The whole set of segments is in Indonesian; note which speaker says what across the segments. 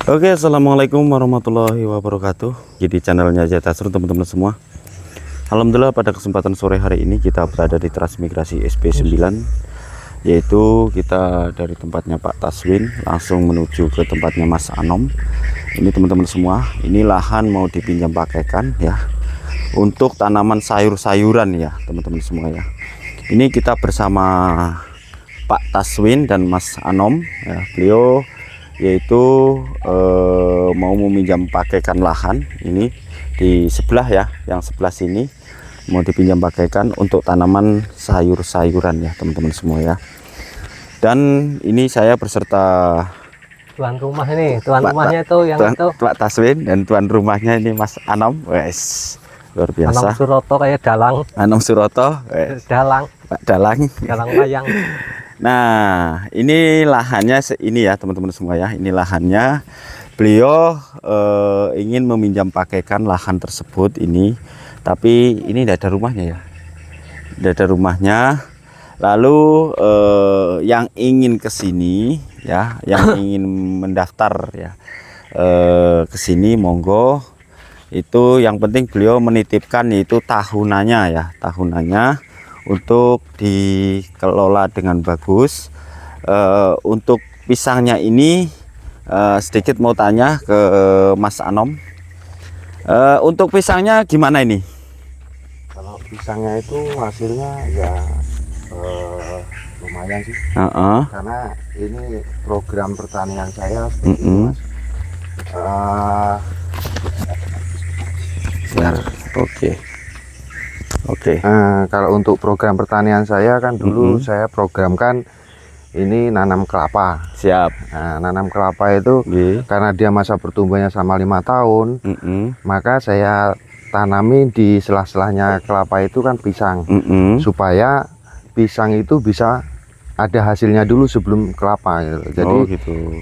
Speaker 1: Oke, assalamualaikum warahmatullahi wabarakatuh. Jadi channelnya Zetasrun teman-teman semua. Alhamdulillah pada kesempatan sore hari ini kita berada di Transmigrasi SP9, yaitu kita dari tempatnya Pak Taswin langsung menuju ke tempatnya Mas Anom. Ini teman-teman semua, ini lahan mau dipinjam pakaikan ya untuk tanaman sayur-sayuran ya teman-teman semua ya. Ini kita bersama Pak Taswin dan Mas Anom ya. Beliau yaitu mau meminjam pakaikan lahan ini di sebelah ya, yang sebelah sini mau dipinjam pakaikan untuk tanaman sayur-sayuran ya teman-teman semua ya. Dan ini saya berserta
Speaker 2: tuan rumah ini, rumahnya itu yang itu
Speaker 1: Pak Taswin dan tuan rumahnya ini Mas Anom. Wes, luar biasa.
Speaker 2: Anom Suroto kayak dalang.
Speaker 1: Anom Suroto,
Speaker 2: Dalang.
Speaker 1: Pak Dalang.
Speaker 2: Dalang wayang.
Speaker 1: Nah, ini lahannya ini ya teman-teman semua ya. Ini lahannya. Beliau ingin meminjam pakaikan lahan tersebut ini, tapi ini tidak ada rumahnya ya. Tidak ada rumahnya. Lalu yang ingin ke sini ya, yang ingin mendaftar ya ke sini monggo. Itu yang penting beliau menitipkan itu tahunannya ya, tahunannya untuk dikelola dengan bagus. Untuk pisangnya ini sedikit mau tanya ke Mas Anom. Untuk pisangnya gimana ini?
Speaker 3: Kalau pisangnya itu hasilnya ya lumayan sih. Karena ini program pertanian saya seperti itu, Mas.
Speaker 1: Oke.
Speaker 3: Kalau untuk program pertanian saya kan dulu saya programkan ini nanam kelapa.
Speaker 1: Siap.
Speaker 3: Nah, nanam kelapa itu karena dia masa pertumbuhannya selama 5 tahun, maka saya tanami di sela-selanya kelapa itu kan pisang, supaya pisang itu bisa ada hasilnya dulu sebelum kelapa gitu. Jadi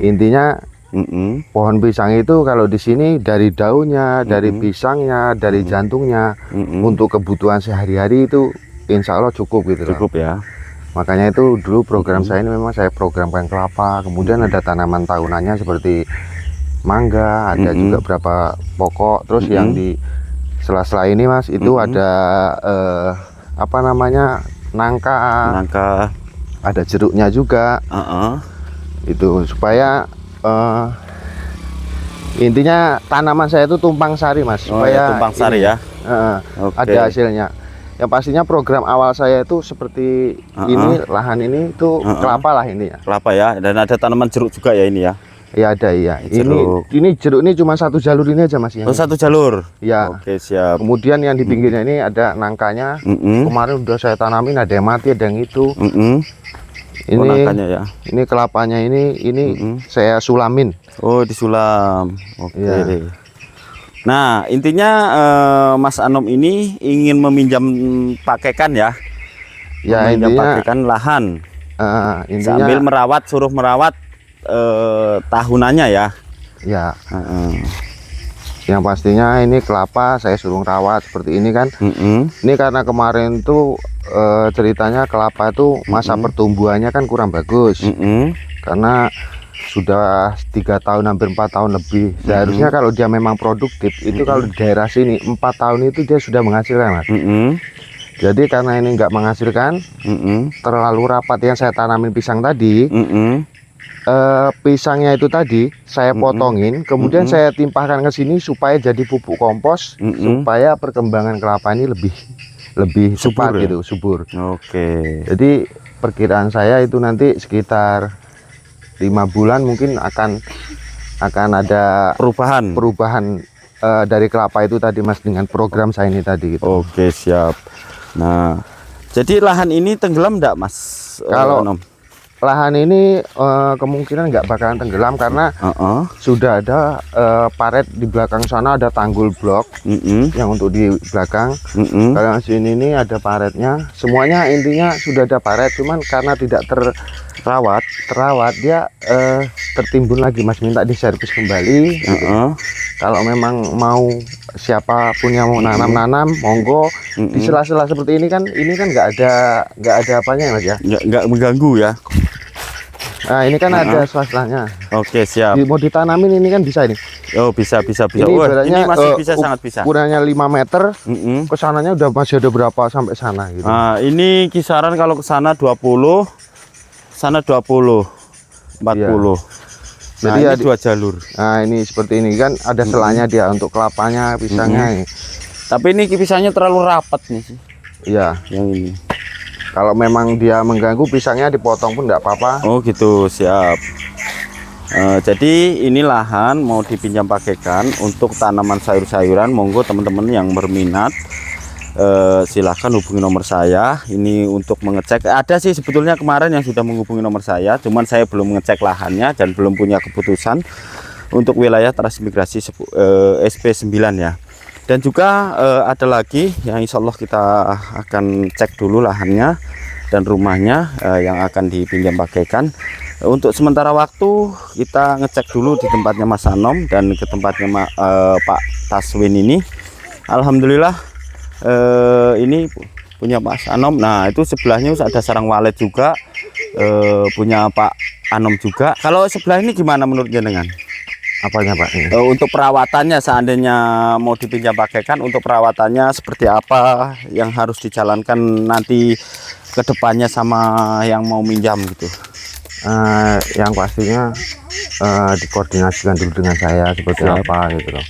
Speaker 3: intinya pohon pisang itu kalau di sini dari daunnya, dari pisangnya, dari jantungnya, untuk kebutuhan sehari-hari itu insya Allah cukup gitu.
Speaker 1: Cukup ya.
Speaker 3: Makanya itu dulu program saya ini memang saya programkan kelapa, kemudian ada tanaman tahunannya seperti mangga, ada juga berapa pokok. Terus yang di sela-sela ini Mas itu ada apa namanya, nangka, ada jeruknya juga. Itu supaya intinya tanaman saya itu tumpang sari Mas, supaya
Speaker 1: tumpang sari ya.
Speaker 3: Ada hasilnya. Yang pastinya program awal saya itu seperti ini, lahan ini itu kelapa lah ini ya.
Speaker 1: Kelapa ya, dan ada tanaman jeruk juga ya ini ya.
Speaker 3: Iya ada ya.
Speaker 1: Jeruk.
Speaker 3: Ini jeruk ini cuma satu jalur ini aja Mas ya.
Speaker 1: Oh, satu jalur.
Speaker 3: Ya.
Speaker 1: Oke, siap.
Speaker 3: Kemudian yang di pinggirnya ini ada nangkanya. Kemarin udah saya tanamin, ada yang mati, ada yang itu. Ini
Speaker 1: nangkanya ya.
Speaker 3: Ini kelapanya ini saya sulamin.
Speaker 1: Oh, disulam. Oke.
Speaker 3: Ya.
Speaker 1: Nah, intinya Mas Anom ini ingin meminjam pakaikan ya.
Speaker 3: Ya,
Speaker 1: meminjam
Speaker 3: intinya
Speaker 1: pakaikan lahan.
Speaker 3: Intinya
Speaker 1: Sambil suruh merawat tahunannya ya.
Speaker 3: Ya. Yang pastinya ini kelapa saya suruh rawat seperti ini kan. Ini karena kemarin tuh ceritanya kelapa itu masa pertumbuhannya kan kurang bagus. Karena sudah 3 tahun hampir 4 tahun lebih. Seharusnya kalau dia memang produktif itu kalau di daerah sini 4 tahun itu dia sudah menghasilkan Mas. Jadi karena ini nggak menghasilkan, terlalu rapat yang saya tanamin pisang tadi, pisangnya itu tadi saya potongin, kemudian saya timpahkan ke sini supaya jadi pupuk kompos, supaya perkembangan kelapa ini lebih cepat
Speaker 1: ya?
Speaker 3: gitu, subur.
Speaker 1: Oke.
Speaker 3: Jadi perkiraan saya itu nanti sekitar 5 bulan mungkin akan ada perubahan dari kelapa itu tadi Mas, dengan program saya ini tadi gitu.
Speaker 1: Oke, siap. Nah, jadi lahan ini tenggelam enggak Mas?
Speaker 3: Kalau lahan ini kemungkinan nggak bakalan tenggelam karena sudah ada paret di belakang sana, ada tanggul blok yang untuk di belakang. Kalau sini ini ada paretnya, semuanya intinya sudah ada paret, cuman karena tidak terawat dia tertimbun lagi Mas, minta diservis kembali. Kalau memang mau siapapun yang mau nanam monggo. Di sela-sela seperti ini kan nggak ada apanya Mas ya,
Speaker 1: nggak mengganggu ya.
Speaker 3: Nah, ini kan ada swastanya.
Speaker 1: Oke, siap.
Speaker 3: Mau ditanamin ini kan bisa ini.
Speaker 1: Oh, bisa.
Speaker 3: Ini
Speaker 1: Wah,
Speaker 3: ibaratnya
Speaker 1: ini masih bisa, sangat bisa.
Speaker 3: Ukurannya 5 meter. Kesananya udah masih ada berapa sampai sana gitu.
Speaker 1: Nah, ini kisaran kalau ke sana 20, sana 20, 40.
Speaker 3: Jadi
Speaker 1: Nah, ini 2 jalur.
Speaker 3: Nah, ini seperti ini kan ada selanya dia untuk kelapanya, pisangnya.
Speaker 1: Tapi ini pisangnya terlalu rapat nih sih.
Speaker 3: Iya,
Speaker 1: yang ini.
Speaker 3: Kalau memang dia mengganggu, pisangnya dipotong pun enggak apa-apa.
Speaker 1: Oh gitu, siap. Jadi ini lahan mau dipinjam pakaikan untuk tanaman sayur-sayuran. Monggo teman-teman yang berminat, silahkan hubungi nomor saya. Ini untuk mengecek. Ada sih sebetulnya kemarin yang sudah menghubungi nomor saya, cuman saya belum mengecek lahannya dan belum punya keputusan untuk wilayah transmigrasi SP9 ya. Dan juga ada lagi yang insya Allah kita akan cek dulu lahannya dan rumahnya yang akan dipinjam pakaikan. Untuk sementara waktu kita ngecek dulu di tempatnya Mas Anom dan ke tempatnya Pak Taswin ini. Alhamdulillah ini punya Mas Anom. Nah, itu sebelahnya ada sarang walet juga, punya Pak Anom juga. Kalau sebelah ini gimana menurut jenengan?
Speaker 3: Apanya Pak?
Speaker 1: Untuk perawatannya, seandainya mau dipinjam pakaikan, untuk perawatannya seperti apa yang harus dijalankan nanti ke depannya sama yang mau minjam gitu?
Speaker 3: Yang pastinya dikoordinasikan dulu dengan saya seperti apa gitu loh.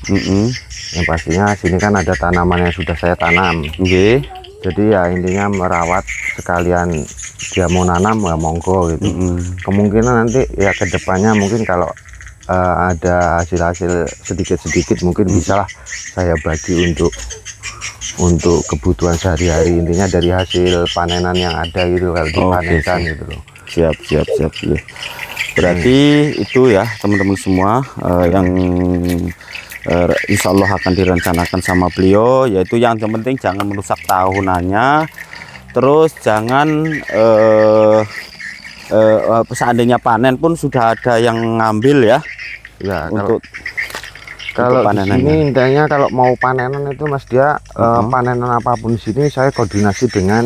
Speaker 3: Yang pastinya sini kan ada tanaman yang sudah saya tanam. Jadi ya intinya merawat sekalian, dia mau nanam ya monggo gitu. Kemungkinan nanti ya ke depannya mungkin kalau ada hasil-hasil sedikit-sedikit mungkin bisalah saya bagi untuk kebutuhan sehari-hari, intinya dari hasil panenan yang ada gitu kalau dipanenkan gitu loh.
Speaker 1: Siap ya. Berarti itu ya teman-teman semua yang insya Allah akan direncanakan sama beliau, yaitu yang penting jangan merusak tahunannya, terus jangan seandainya panen pun sudah ada yang ngambil ya.
Speaker 3: Ya,
Speaker 1: untuk
Speaker 3: kalau di sini intinya kalau mau panenan itu Mas dia panenan apapun di sini saya koordinasi dengan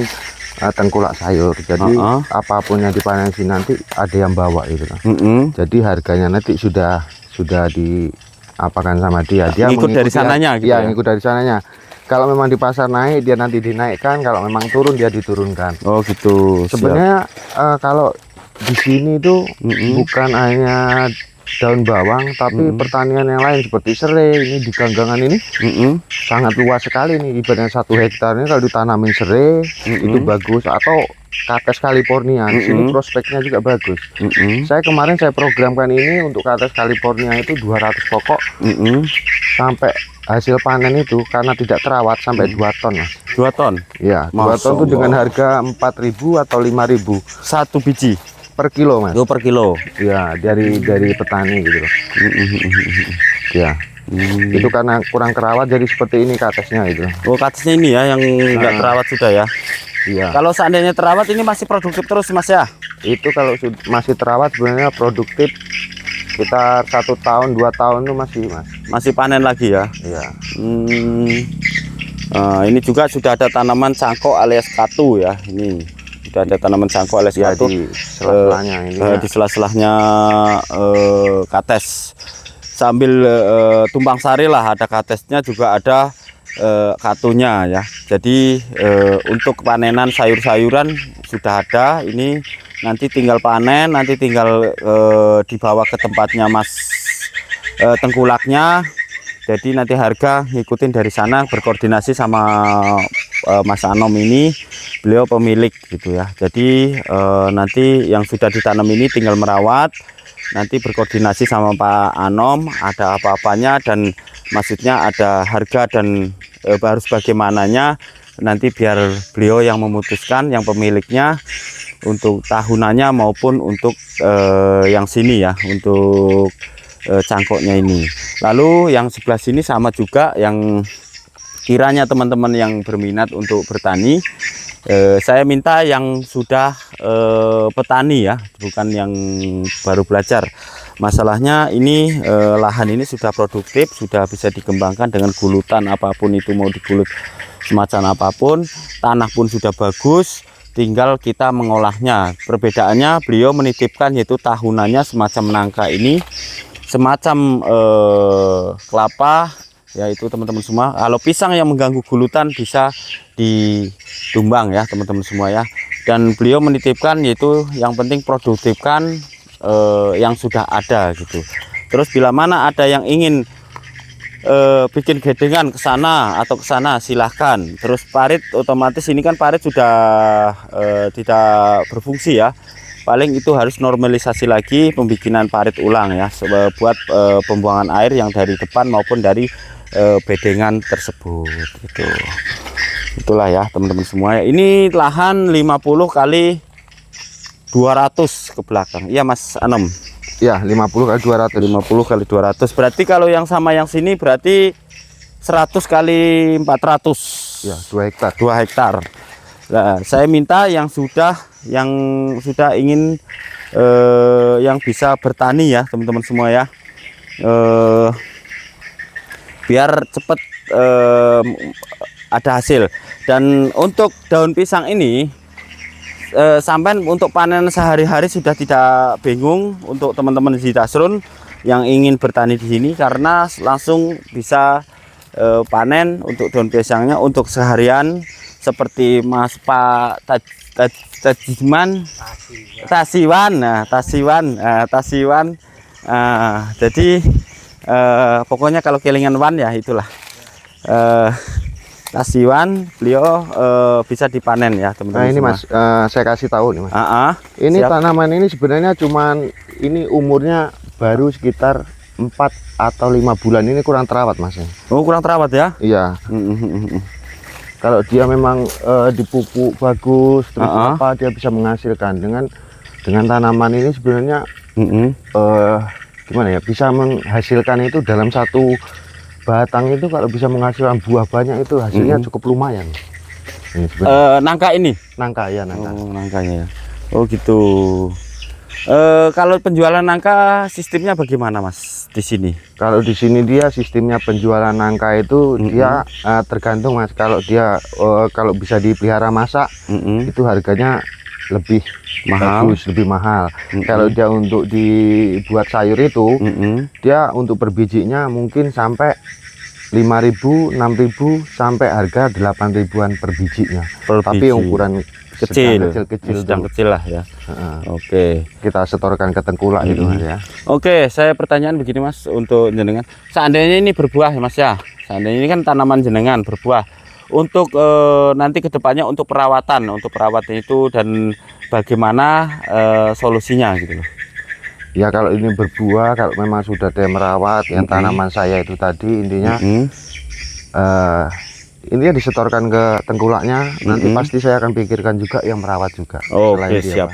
Speaker 3: tengkulak sayur. Jadi apapun yang dipanen sini nanti ada yang bawa itu kan. Jadi harganya nanti sudah diapakan sama dia. Dia
Speaker 1: ngikut dari sananya gitu ya.
Speaker 3: Ngikut dari sananya. Kalau memang di pasar naik dia nanti dinaikkan, kalau memang turun dia diturunkan.
Speaker 1: Oh gitu.
Speaker 3: Sebenarnya kalau di sini itu bukan hanya daun bawang, tapi pertanian yang lain seperti serai ini di ganggangan ini sangat luas sekali nih. Ibaratnya 1 hektar ini kalau ditanamin serai itu bagus, atau kates California di sini prospeknya juga bagus. Saya kemarin saya programkan ini untuk kates California itu 200 pokok sampai hasil panen itu karena tidak terawat sampai 2 ton Mas.
Speaker 1: 2 ton?
Speaker 3: Ya, 2 ton itu dengan harga 4.000 atau 5.000
Speaker 1: 1 biji
Speaker 3: per kilo Mas.
Speaker 1: per kilo
Speaker 3: ya, dari petani gitu loh. Ya, itu karena kurang kerawat jadi seperti ini katesnya itu.
Speaker 1: Oh, katesnya ini ya yang nggak terawat sudah ya.
Speaker 3: Iya,
Speaker 1: Kalau seandainya terawat ini masih produktif terus Mas ya?
Speaker 3: itu kalau masih terawat sebenarnya produktif sekitar 1 tahun 2 tahun itu
Speaker 1: masih panen lagi ya.
Speaker 3: Iya.
Speaker 1: Ini juga sudah ada tanaman cangkok alias katu ya. Ini sudah ada tanaman cangkok alias katu
Speaker 3: di sela-selanya
Speaker 1: di sela-selahnya kates, sambil tumpang sari lah, ada katesnya juga ada katunya ya. Jadi untuk panenan sayur-sayuran sudah ada. Ini nanti tinggal panen, nanti tinggal dibawa ke tempatnya Mas tengkulaknya. Jadi nanti harga ngikutin dari sana, berkoordinasi sama Mas Anom ini, beliau pemilik gitu ya. Jadi nanti yang sudah ditanam ini tinggal merawat, nanti berkoordinasi sama Pak Anom, ada apa-apanya dan maksudnya ada harga dan harus bagaimananya, nanti biar beliau yang memutuskan, yang pemiliknya, untuk tahunannya maupun untuk yang sini ya, untuk cangkoknya ini. Lalu yang sebelah sini sama juga, yang kiranya teman-teman yang berminat untuk bertani, saya minta yang sudah petani ya, bukan yang baru belajar. Masalahnya ini lahan ini sudah produktif, sudah bisa dikembangkan dengan gulutan apapun itu, mau digulut semacam apapun, tanah pun sudah bagus. tinggal kita mengolahnya. Perbedaannya beliau menitipkan yaitu tahunannya semacam nangka ini, semacam kelapa, yaitu teman-teman semua. Kalau pisang yang mengganggu gulutan bisa ditumbang ya teman-teman semua ya. Dan beliau menitipkan yaitu yang penting produktifkan yang sudah ada gitu. Terus bila mana ada yang ingin bikin gedengan ke sana atau ke sana silahkan. Terus parit otomatis ini kan parit sudah tidak berfungsi ya. Paling itu harus normalisasi lagi, pembikinan parit ulang ya, buat pembuangan air yang dari depan maupun dari bedengan tersebut gitu. Itulah ya teman-teman semua ya. Ini lahan 50 kali 200 ke belakang. Iya Mas Anom.
Speaker 3: Ya, 50 kali 200.
Speaker 1: 50 kali 200. Berarti kalau yang sama yang sini berarti 100 kali 400.
Speaker 3: Ya, 2 hektar.
Speaker 1: 2 hektar. Nah, saya minta yang sudah ingin yang bisa bertani ya, teman-teman semua ya. Biar cepat ada hasil. Dan untuk daun pisang ini sampai untuk panen sehari-hari sudah tidak bingung untuk teman-teman di Dasrun yang ingin bertani di sini, karena langsung bisa panen untuk daun pisangnya untuk seharian, seperti Mas Pak Tasiwan. Jadi pokoknya kalau kelingan wan ya itulah Tasiwan, beliau bisa dipanen ya teman-teman.
Speaker 3: Nah ini
Speaker 1: semua.
Speaker 3: Mas, saya kasih tahu nih Mas. Ini
Speaker 1: Siap.
Speaker 3: tanaman ini sebenarnya cuman ini umurnya baru sekitar 4 atau 5 bulan, ini kurang terawat Mas.
Speaker 1: Oh kurang terawat ya?
Speaker 3: Iya. Kalau dia memang dipupuk bagus, terus apa dia bisa menghasilkan dengan tanaman ini sebenarnya gimana ya, bisa menghasilkan itu dalam satu batang itu kalau bisa menghasilkan buah banyak itu hasilnya cukup lumayan. Ini
Speaker 1: nangka ini?
Speaker 3: Nangka ya, nangka.
Speaker 1: Oh, nangkanya ya. Oh gitu. Kalau penjualan nangka sistemnya bagaimana Mas di sini?
Speaker 3: Kalau di sini dia sistemnya penjualan nangka itu dia tergantung Mas. Kalau dia kalau bisa dipelihara masak itu harganya lebih
Speaker 1: mahal,
Speaker 3: bagus, lebih mahal. Kalau dia untuk dibuat sayur itu dia untuk per bijinya mungkin sampai 5.000, 6.000 sampai harga 8.000-an per bijinya. Tapi ukuran
Speaker 1: kecil lah ya. Oke.
Speaker 3: Kita setorkan ke tengkulak gitu Mas ya.
Speaker 1: Oke, saya pertanyaan begini Mas untuk jenengan. Seandainya ini berbuah ya Mas ya. Seandainya ini kan tanaman jenengan berbuah. Untuk nanti kedepannya untuk perawatan itu dan bagaimana solusinya gitu loh.
Speaker 3: Ya kalau ini berbuah, kalau memang sudah ada yang merawat, yang tanaman saya itu tadi intinya ini ya disetorkan ke tengkulaknya, nanti pasti saya akan pikirkan juga yang merawat juga.
Speaker 1: Oke, siap.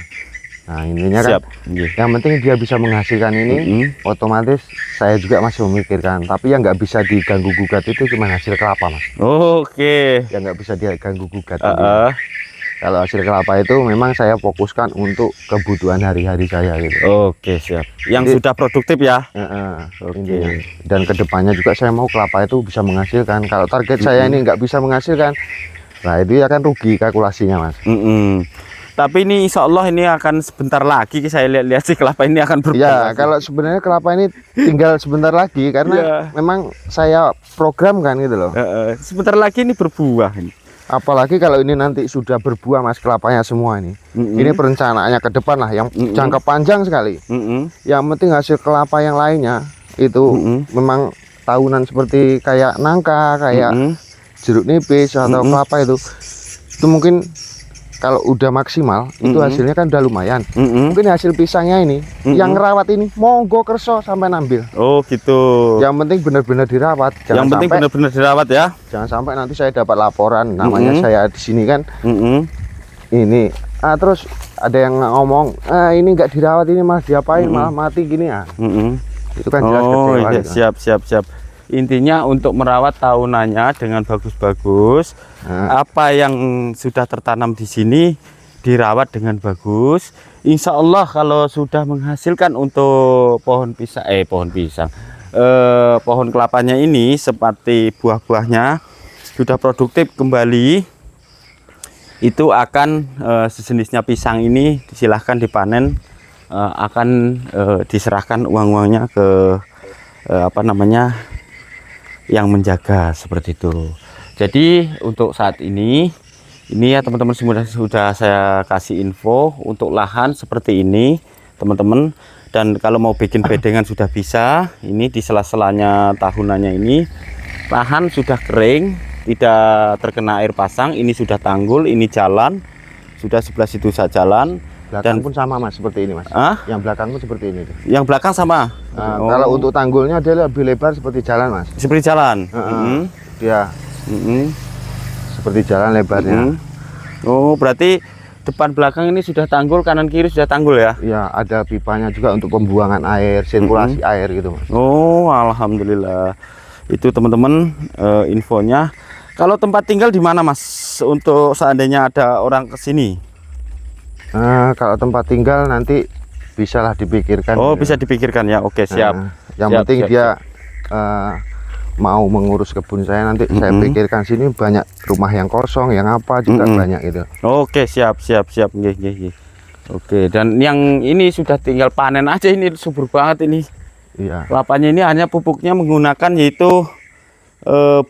Speaker 3: Nah intinya kan yang penting dia bisa menghasilkan ini, otomatis saya juga masih memikirkan. Tapi yang nggak bisa diganggu gugat itu cuma hasil kelapa Mas.
Speaker 1: Oke.
Speaker 3: Yang nggak bisa diganggu gugat. Kalau hasil kelapa itu memang saya fokuskan untuk kebutuhan hari-hari saya gitu.
Speaker 1: Oke siap. Yang sudah produktif ya.
Speaker 3: Oke. Dan kedepannya juga saya mau kelapa itu bisa menghasilkan. Kalau target saya ini nggak bisa menghasilkan, nah itu ya kan rugi kalkulasinya Mas.
Speaker 1: Tapi ini insya Allah ini akan sebentar lagi saya lihat-lihat sih kelapa ini akan berubah.
Speaker 3: Ya kalau sebenarnya kelapa ini tinggal sebentar lagi karena memang saya program kan gitu loh.
Speaker 1: Sebentar lagi ini berbuah ini.
Speaker 3: Apalagi kalau ini nanti sudah berbuah Mas kelapanya semua ini. Ini perencanaannya ke depan lah yang jangka panjang sekali. Yang penting hasil kelapa yang lainnya itu memang tahunan seperti kayak nangka, kayak jeruk nipis atau kelapa itu mungkin kalau udah maksimal itu hasilnya kan udah lumayan. Mungkin hasil pisangnya ini yang ngerawat ini monggo kerso sampai nambil.
Speaker 1: Oh gitu.
Speaker 3: Yang penting benar-benar dirawat.
Speaker 1: Yang penting benar-benar dirawat ya.
Speaker 3: Jangan sampai nanti saya dapat laporan namanya saya di sini kan. Ini terus ada yang ngomong ini nggak dirawat, ini malah diapain, malah mati gini ya. Itu kan jelas kecewa.
Speaker 1: Iya,
Speaker 3: gitu.
Speaker 1: siap. Intinya untuk merawat tahunannya dengan bagus-bagus. Apa yang sudah tertanam di sini dirawat dengan bagus. Insya Allah kalau sudah menghasilkan untuk pohon kelapanya ini seperti buah-buahnya sudah produktif kembali. itu akan sejenisnya pisang ini silahkan dipanen, akan diserahkan uang-uangnya ke apa namanya yang menjaga seperti itu. Jadi untuk saat ini ya teman-teman sudah saya kasih info untuk lahan seperti ini teman-teman. Dan kalau mau bikin bedengan sudah bisa. Ini di sela-selanya tahunannya ini lahan sudah kering, tidak terkena air pasang. Ini sudah tanggul, ini jalan, sudah sebelah situ saja jalan.
Speaker 3: Belakang pun sama mas, seperti ini mas. Yang belakang pun seperti ini.
Speaker 1: Yang belakang sama.
Speaker 3: Kalau untuk tanggulnya dia lebih lebar seperti jalan mas.
Speaker 1: Seperti jalan.
Speaker 3: Dia seperti jalan lebarnya.
Speaker 1: Oh berarti depan belakang ini sudah tanggul, kanan kiri sudah tanggul ya?
Speaker 3: Iya, ada pipanya juga untuk pembuangan air, sirkulasi air gitu mas.
Speaker 1: Oh alhamdulillah. Itu teman-teman infonya. Kalau tempat tinggal di mana mas? Untuk seandainya ada orang ke sini?
Speaker 3: Kalau tempat tinggal nanti bisalah dipikirkan.
Speaker 1: Oh bisa dipikirkan ya. Oke siap.
Speaker 3: Yang
Speaker 1: siap,
Speaker 3: penting
Speaker 1: siap,
Speaker 3: dia
Speaker 1: siap.
Speaker 3: Mau mengurus kebun saya, nanti saya pikirkan sini banyak rumah yang kosong, yang apa juga banyak gitu.
Speaker 1: Oke siap. Oke, dan yang ini sudah tinggal panen aja, ini subur banget ini.
Speaker 3: Iya.
Speaker 1: Lapannya ini hanya pupuknya menggunakan yaitu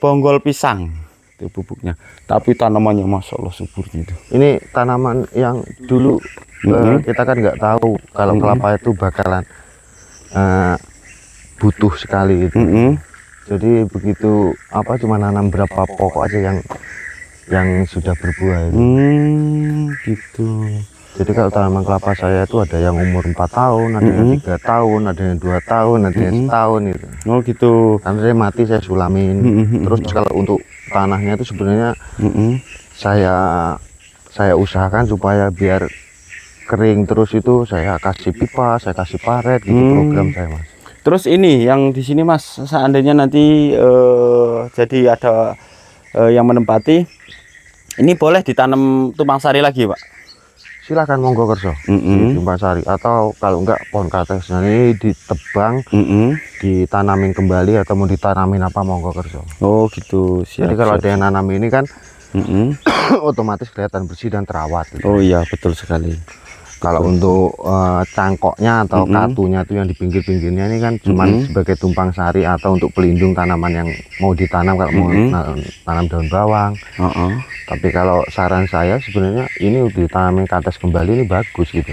Speaker 1: bonggol pisang itu pupuknya, tapi tanamannya masya Allah suburnya itu.
Speaker 3: Ini tanaman yang dulu kita kan nggak tahu kalau kelapa itu bakalan butuh sekali gitu. Jadi begitu cuma nanam berapa pokok aja yang sudah berbuah itu.
Speaker 1: Gitu.
Speaker 3: Jadi kalau tanaman kelapa saya itu ada yang umur 4 tahun, ada yang 3 tahun, ada yang 2 tahun, ada yang setahun gitu.
Speaker 1: Oh gitu.
Speaker 3: Karena saya mati saya sulamin. Terus kalau untuk tanahnya itu sebenarnya saya usahakan supaya biar kering terus, itu saya kasih pipa, saya kasih paret gitu program saya mas.
Speaker 1: Terus ini yang di sini mas, seandainya nanti jadi ada yang menempati, ini boleh ditanam tumpang sari lagi pak?
Speaker 3: Silakan monggo kerso di tumpang sari, atau kalau enggak pohon kates ini ditebang, ditanamin kembali, atau mau ditanamin apa monggo kerso.
Speaker 1: Oh gitu. Siap,
Speaker 3: jadi kalau
Speaker 1: siap,
Speaker 3: ada yang nanam ini kan otomatis kelihatan bersih dan terawat gitu.
Speaker 1: Oh iya betul sekali.
Speaker 3: Kalau untuk cangkoknya atau katunya itu yang di pinggir-pinggirnya ini kan cuman sebagai tumpang sari atau untuk pelindung tanaman yang mau ditanam, kalau mau tanam daun bawang. Tapi kalau saran saya sebenarnya ini ditanamin kates kembali ini bagus gitu.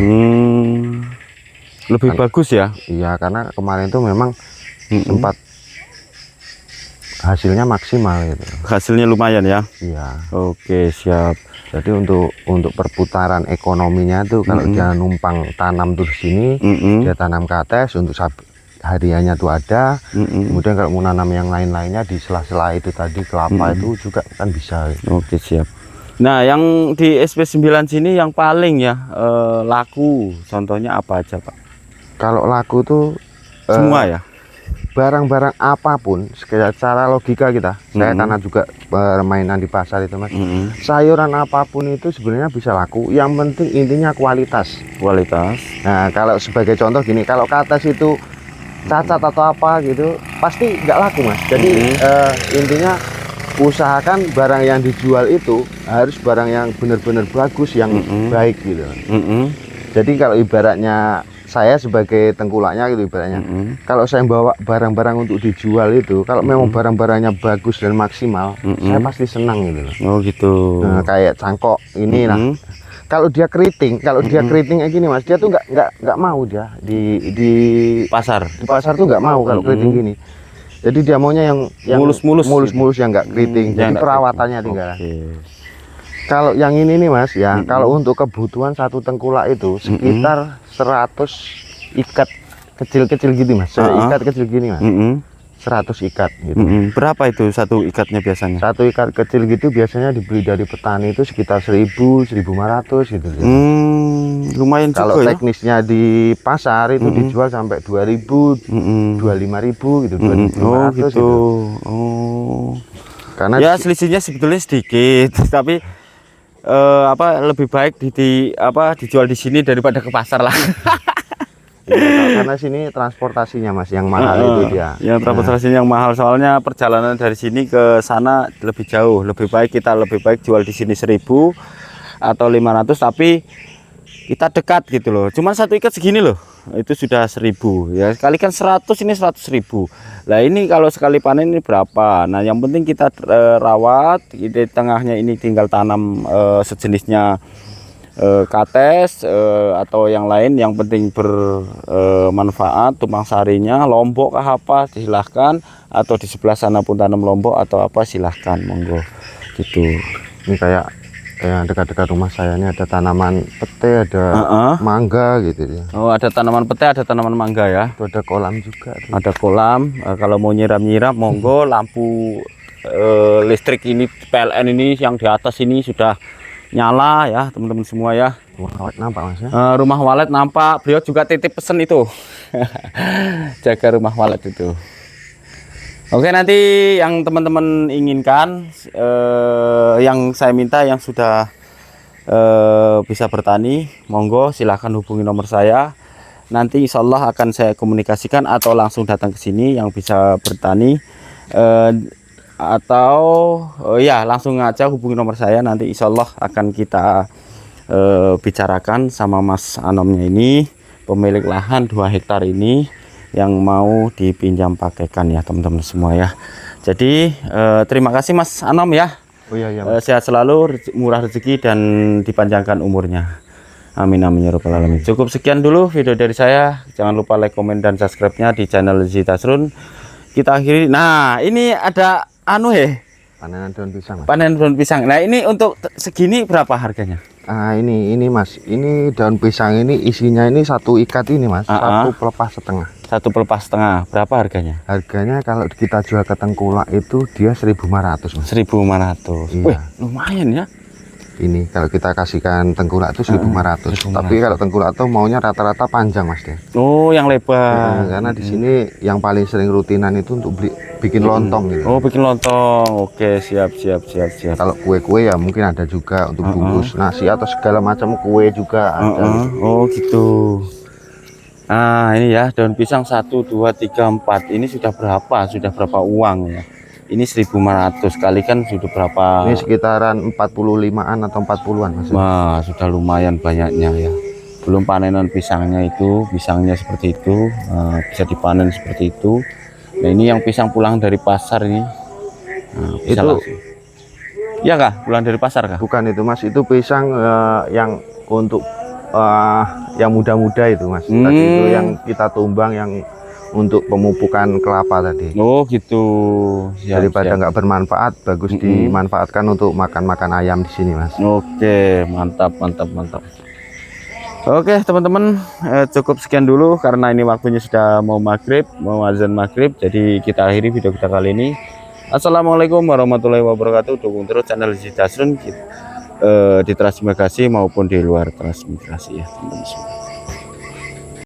Speaker 1: Lebih bagus ya?
Speaker 3: Iya, karena kemarin itu memang sempat hasilnya maksimal gitu.
Speaker 1: Hasilnya lumayan ya?
Speaker 3: Iya.
Speaker 1: Oke siap.
Speaker 3: Jadi untuk perputaran ekonominya tuh kalau dia numpang tanam tuh di sini, dia tanam kates untuk hariannya tuh ada. Kemudian kalau mau nanam yang lain-lainnya di sela-sela itu tadi kelapa itu juga kan bisa.
Speaker 1: Oke siap. Nah yang di SP9 sini yang paling ya laku contohnya apa aja pak?
Speaker 3: Kalau laku tuh
Speaker 1: semua ya?
Speaker 3: Barang-barang apapun, secara logika kita, saya tanah juga permainan di pasar itu mas. Sayuran apapun itu sebenarnya bisa laku, yang penting intinya kualitas. Nah kalau sebagai contoh gini, kalau kates itu cacat atau apa gitu pasti nggak laku mas. Jadi intinya usahakan barang yang dijual itu harus barang yang benar-benar bagus, yang baik gitu. Jadi kalau ibaratnya saya sebagai tengkulaknya gitu ibaratnya, kalau saya bawa barang-barang untuk dijual itu, kalau memang barang-barangnya bagus dan maksimal, saya pasti senang gitu.
Speaker 1: Oh gitu.
Speaker 3: Nah, kayak cangkok ini lah. Kalau dia keriting kayak gini mas, dia tuh nggak mau dia di pasar tuh nggak mau kalau keriting gini. Jadi dia maunya yang mulus yang nggak keriting. Jadi perawatannya tinggal. Kalau yang ini nih mas ya, kalau untuk kebutuhan satu tengkulak itu sekitar 100 ikat kecil-kecil gitu mas. Ikat kecil gini mas. 100 ikat gitu.
Speaker 1: Berapa itu satu ikatnya biasanya?
Speaker 3: Satu ikat kecil gitu biasanya dibeli dari petani itu sekitar 1000, 1500 gitu.
Speaker 1: Lumayan
Speaker 3: kalau
Speaker 1: juga
Speaker 3: teknisnya di pasar itu dijual sampai 2000, 25.000 gitu, 2500
Speaker 1: oh gitu.
Speaker 3: Gitu. Karena
Speaker 1: ya selisihnya sebetulnya sedikit, tapi lebih baik dijual di sini daripada ke pasar lah.
Speaker 3: Ya, karena sini transportasinya mas yang mahal itu dia.
Speaker 1: Yang transportasinya yang mahal, soalnya perjalanan dari sini ke sana lebih jauh. Lebih baik jual di sini 1000, atau 500, tapi kita dekat gitu loh. Cuman satu ikat segini loh, itu sudah 1000 ya. Kalikan 100, ini 100.000. Lah ini kalau sekali panen ini berapa? Nah yang penting kita rawat. Di tengahnya ini tinggal tanam sejenisnya kates atau yang lain, yang penting bermanfaat. Tumpang sarinya lombok kah apa silahkan, atau di sebelah sana pun tanam lombok atau apa silahkan, monggo gitu.
Speaker 3: Ini kayak yang dekat-dekat rumah saya ini ada tanaman pete, ada mangga gitu ya.
Speaker 1: Oh, ada tanaman pete, ada tanaman mangga ya.
Speaker 3: Itu ada kolam juga tuh.
Speaker 1: Ada kolam. Kalau mau nyiram-nyiram monggo. Lampu listrik ini, PLN ini yang di atas ini sudah nyala ya teman-teman semua ya.
Speaker 3: Rumah walet nampak Mas ya.
Speaker 1: Rumah walet nampak. Beliau juga titip pesen itu. Jaga rumah walet itu. Oke, nanti yang teman-teman inginkan, yang saya minta yang sudah bisa bertani, monggo silahkan hubungi nomor saya. Nanti insya Allah akan saya komunikasikan atau langsung datang ke sini yang bisa bertani, atau ya langsung aja hubungi nomor saya. Nanti insya Allah akan kita bicarakan sama Mas Anomnya ini, pemilik lahan 2 hektar ini, yang mau dipinjam pakaikan ya teman-teman semua ya. Jadi terima kasih Mas Anom ya.
Speaker 3: Oh iya,
Speaker 1: Sehat selalu, murah rezeki dan dipanjangkan umurnya. Amin amin ya rabbal alamin. Cukup sekian dulu video dari saya. Jangan lupa like, komen dan subscribe-nya di channel Zi Tasrun. Kita akhiri. Nah, ini ada
Speaker 3: panenan daun pisang Mas.
Speaker 1: panen daun pisang. Nah, ini untuk segini berapa harganya?
Speaker 3: Ini Mas, ini daun pisang ini isinya ini 1 ikat ini Mas, 1 pelepah setengah.
Speaker 1: 1 pelepah setengah. Berapa harganya?
Speaker 3: Harganya kalau kita jual ke tengkulak itu dia 1.500 Mas.
Speaker 1: 1.500.
Speaker 3: Iya.
Speaker 1: Wih, lumayan ya.
Speaker 3: Ini kalau kita kasihkan tengkulak itu 1.500. Tapi kalau tengkulak itu maunya rata-rata panjang Mas deh.
Speaker 1: Oh, yang lebar.
Speaker 3: Karena di sini yang paling sering rutinan itu untuk bikin lontong gitu.
Speaker 1: Oh, bikin lontong. Oke, siap.
Speaker 3: Kalau kue-kue ya mungkin ada juga untuk bungkus nasi atau segala macam kue juga ada.
Speaker 1: Oh, gitu. Nah, ini ya daun pisang 1, 2, 3, 4. Ini sudah berapa? Sudah berapa uang ya? Ini 1.500 kali kan sudah berapa?
Speaker 3: Ini sekitaran 45-an atau 40-an Mas.
Speaker 1: Wah, sudah lumayan banyaknya ya. Belum panenan pisangnya itu, pisangnya seperti itu, bisa dipanen seperti itu. Nah, ini yang pisang pulang dari pasar ini. Nah, bisa
Speaker 3: Itu
Speaker 1: langsung. Iya kah? Pulang dari pasar kah?
Speaker 3: bukan itu Mas, itu pisang yang untuk yang muda-muda itu Mas. Tadi itu yang kita tumbang yang untuk pemupukan kelapa tadi.
Speaker 1: Oh gitu.
Speaker 3: Daripada nggak bermanfaat, bagus dimanfaatkan untuk makan ayam di sini Mas.
Speaker 1: Oke, mantap. Oke teman-teman, cukup sekian dulu karena ini waktunya sudah mau maghrib, mau azan maghrib. Jadi kita akhiri video kita kali ini. Assalamualaikum warahmatullahi wabarakatuh. Dukung terus channel Zi Tasrun di transmigrasi maupun di luar transmigrasi ya teman-teman semua.